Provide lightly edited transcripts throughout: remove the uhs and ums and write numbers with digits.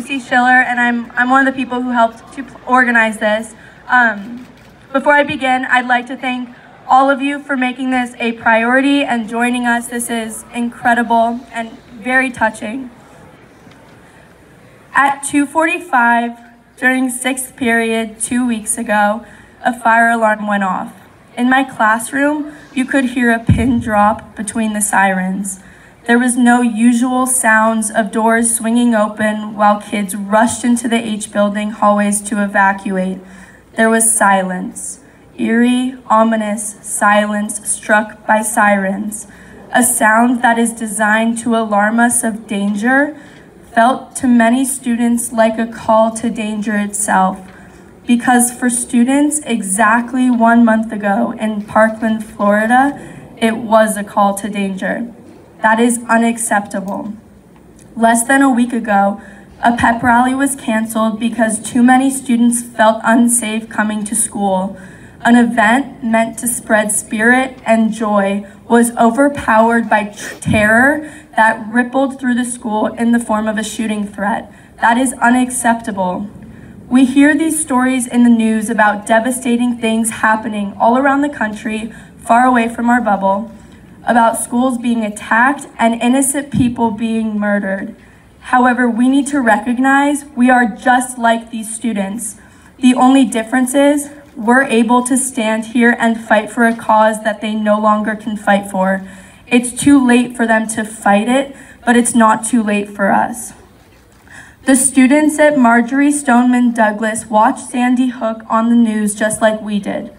Lucy Schiller, and I'm one of the people who helped to organize this. Before I begin, I'd like to thank all of you for making this a priority and joining us. This is incredible and very touching. At 2:45, during 6th period 2 weeks ago, a fire alarm went off. In my classroom, you could hear a pin drop between the sirens. There was no usual sounds of doors swinging open while kids rushed into the H building hallways to evacuate. There was silence, eerie, ominous silence struck by sirens. A sound that is designed to alarm us of danger felt to many students like a call to danger itself. Because for students exactly 1 month ago in Parkland, Florida, it was a call to danger. That is unacceptable. Less than a week ago, a pep rally was canceled because too many students felt unsafe coming to school. An event meant to spread spirit and joy was overpowered by terror that rippled through the school in the form of a shooting threat. That is unacceptable. We hear these stories in the news about devastating things happening all around the country, far away from our bubble, about schools being attacked and innocent people being murdered. However, we need to recognize we are just like these students. The only difference is we're able to stand here and fight for a cause that they no longer can fight for. It's too late for them to fight it, but it's not too late for us. The students at Marjory Stoneman Douglas watched Sandy Hook on the news just like we did.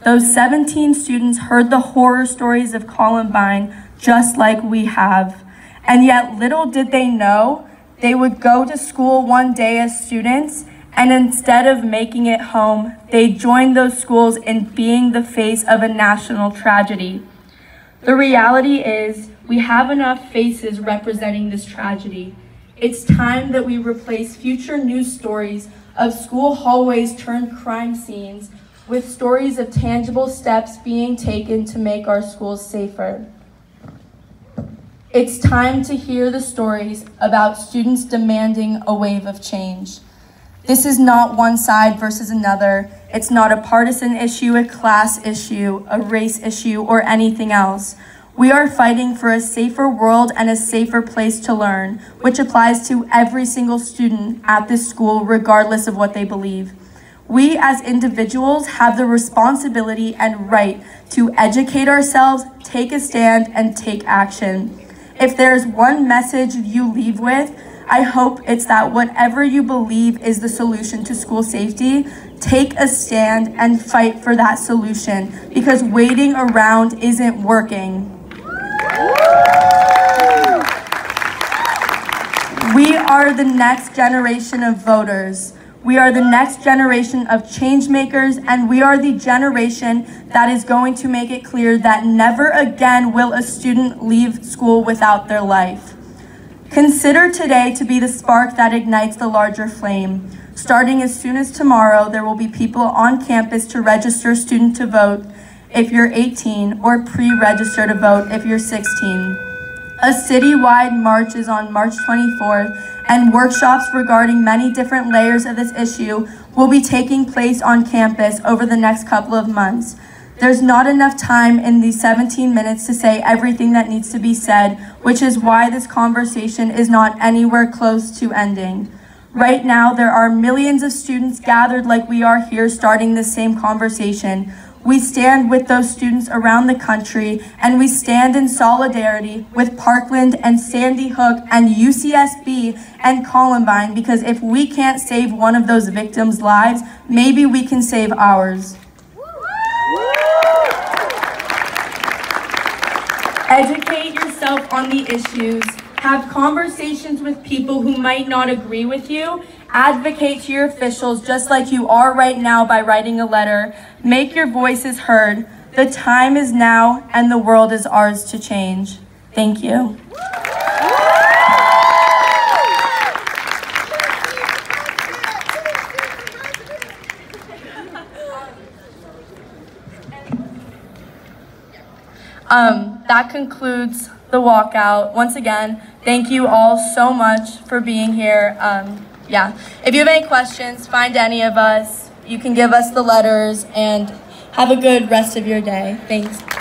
Those 17 students heard the horror stories of Columbine just like we have. And yet little did they know, they would go to school one day as students, and instead of making it home, they joined those schools in being the face of a national tragedy. The reality is, we have enough faces representing this tragedy. It's time that we replace future news stories of school hallways turned crime scenes with stories of tangible steps being taken to make our schools safer. It's time to hear the stories about students demanding a wave of change. This is not one side versus another. It's not a partisan issue, a class issue, a race issue, or anything else. We are fighting for a safer world and a safer place to learn, which applies to every single student at this school, regardless of what they believe. We as individuals have the responsibility and right to educate ourselves, take a stand, and take action. If there's one message you leave with, I hope it's that whatever you believe is the solution to school safety, take a stand and fight for that solution, because waiting around isn't working. We are the next generation of voters. We are the next generation of change makers, and we are the generation that is going to make it clear that never again will a student leave school without their life. Consider today to be the spark that ignites the larger flame. Starting as soon as tomorrow, there will be people on campus to register student to vote if you're 18 or pre-register to vote if you're 16. A citywide march is on March 24th, and workshops regarding many different layers of this issue will be taking place on campus over the next couple of months. There's not enough time in these 17 minutes to say everything that needs to be said, which is why this conversation is not anywhere close to ending. Right now, there are millions of students gathered like we are here starting this same conversation. We stand with those students around the country, and we stand in solidarity with Parkland and Sandy Hook and UCSB and Columbine, because if we can't save one of those victims' lives, maybe we can save ours. Educate yourself on the issues. Have conversations with people who might not agree with you. Advocate to your officials just like you are right now by writing a letter. Make your voices heard. The time is now, and the world is ours to change. Thank you. That concludes the walkout. Once again, thank you all so much for being here. Yeah. If you have any questions, find any of us. You can give us the letters, and have a good rest of your day. Thanks.